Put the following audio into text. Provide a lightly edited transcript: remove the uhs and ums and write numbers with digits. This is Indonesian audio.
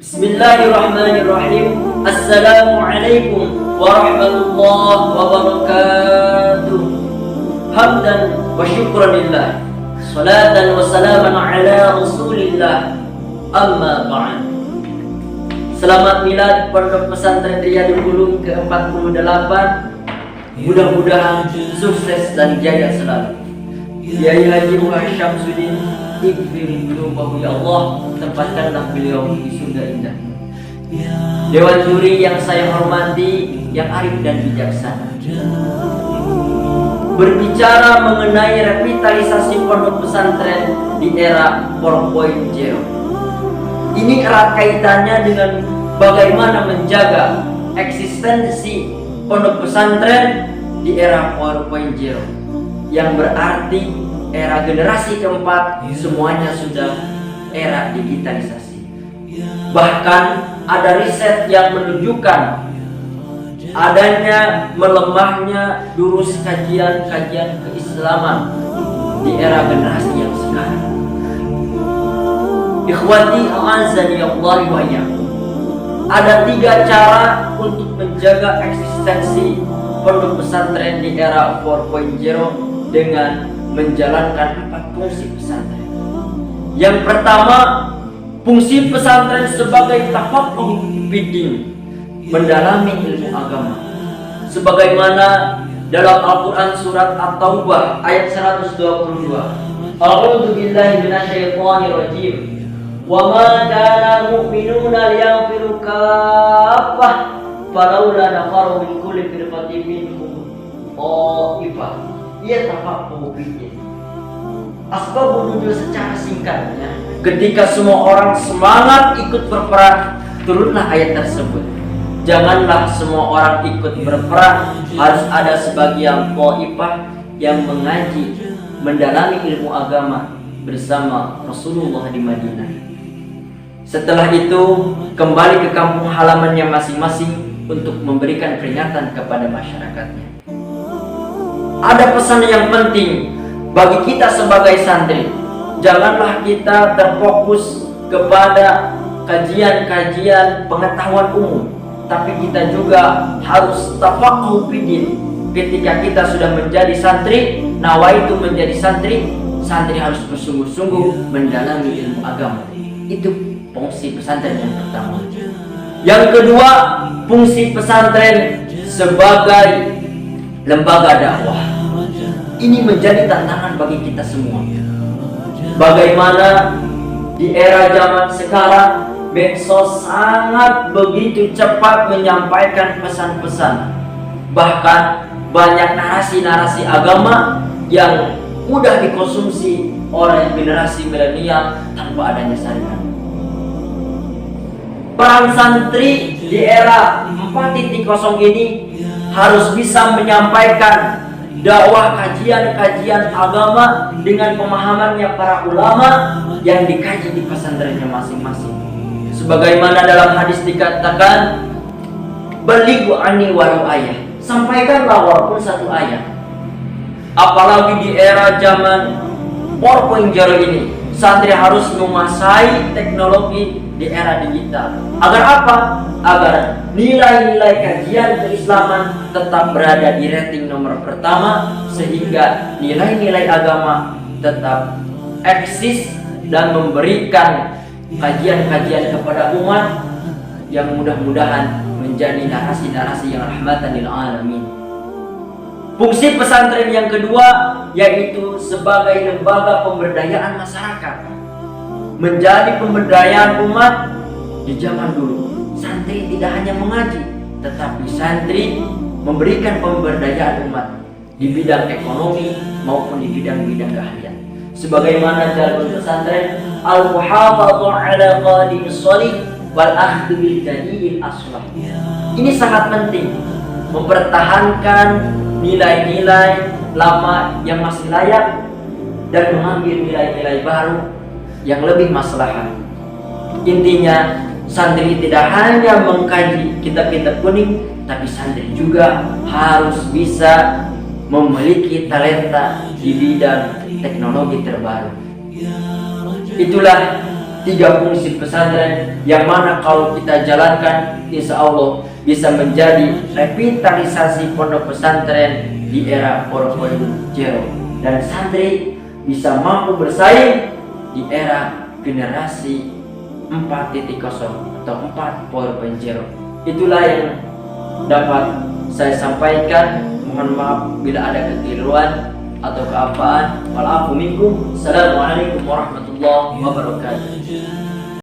Bismillahirrahmanirrahim. Assalamualaikum warahmatullahi wabarakatuh. Hamdan wa syukranillah, salatan wa salaman ala rasulillah, amma ba'd. Selamat milad Pondok Pesantren Riyadul Ulum ke-48. Mudah-mudahan sukses dan jaya selalu. Kiai Haji Muhammad Syamsuddin, ighfir dzunubahu ya Allah, tempatkanlah beliau di surga indah. Dewan juri yang saya hormati, yang arif dan bijaksana, berbicara mengenai revitalisasi pondok pesantren di era 4.0. Ini erat kaitannya dengan bagaimana menjaga eksistensi pondok pesantren di era 4.0, yang berarti era generasi keempat semuanya sudah era digitalisasi. Bahkan ada riset yang menunjukkan adanya melemahnya durus kajian-kajian keislaman di era generasi yang sekarang. Ikhwati a'azzani Allah wa iyyakum. Ada 3 cara untuk menjaga eksistensi pondok pesantren di era 4.0 dengan menjalankan 4 fungsi pesantren. Yang pertama, fungsi pesantren sebagai tafaqquh fiddin, mendalami ilmu agama. Sebagaimana dalam Al-Quran surat At-Taubah ayat 122. A'udzu billahi minasyaitonir rajim. Wa ma kana mu'minuna liyanfiru kaffah falaula nafaru min kulli firqatin minhum ta'ifah yatafaqahu fiddin. Asbabun nuzul secara singkatnya, ketika semua orang semangat ikut berperang, turunlah ayat tersebut. Janganlah semua orang ikut berperang, harus ada sebagian ta'ifah yang mengaji, mendalami ilmu agama bersama Rasulullah di Madinah. Setelah itu kembali ke kampung halamannya masing-masing untuk memberikan peringatan kepada masyarakatnya. Ada pesan yang penting bagi kita sebagai santri. Janganlah kita terfokus kepada kajian-kajian pengetahuan umum, tapi kita juga harus tafaqquh fiddin. Ketika kita sudah menjadi santri, nawaitu menjadi santri, santri harus bersungguh-sungguh mendalami ilmu agama. Itu fungsi pesantren yang pertama. Yang kedua, fungsi pesantren sebagai lembaga dakwah. Ini menjadi tantangan bagi kita semua. Bagaimana di era zaman sekarang medsos sangat begitu cepat menyampaikan pesan-pesan. Bahkan banyak narasi-narasi agama yang mudah dikonsumsi oleh generasi milenial tanpa adanya saringan. Peran santri di era 4.0 ini harus bisa menyampaikan dakwah kajian-kajian agama dengan pemahamannya para ulama yang dikaji di pesantrennya masing-masing. Sebagaimana dalam hadis dikatakan, balighu anni walau ayah, sampaikanlah walaupun 1 ayat. Apalagi di era zaman 4.0 ini, santri harus menguasai teknologi di era digital. Agar apa? Agar nilai-nilai kajian keislaman tetap berada di rating nomor pertama, sehingga nilai-nilai agama tetap eksis dan memberikan kajian-kajian kepada umat yang mudah-mudahan menjadi narasi-narasi yang rahmatan lil alamin. Fungsi pesantren yang kedua yaitu sebagai lembaga pemberdayaan masyarakat, menjadi pemberdayaan umat. Di zaman dulu santri tidak hanya mengaji, tetapi santri memberikan pemberdayaan umat di bidang ekonomi maupun di bidang-bidang keahlian. Sebagaimana dalam pesantren al-muhafadzatu ala qadimis shalih wal akhdhu bil jadidil aslah. Ini sangat penting, mempertahankan nilai-nilai lama yang masih layak dan mengambil nilai-nilai baru yang lebih maslahat. Intinya, santri tidak hanya mengkaji kitab-kitab kuning, tapi santri juga harus bisa memiliki talenta di bidang teknologi terbaru. Itulah tiga fungsi pesantren yang mana kalau kita jalankan insya Allah bisa menjadi revitalisasi pondok pesantren di era 4.0 dan santri bisa mampu bersaing di era generasi 4.0 atau 4.0. Itulah yang dapat saya sampaikan. Mohon maaf bila ada kekeliruan atau keapaan. Walafu minkum. Assalamualaikum warahmatullahi wabarakatuh.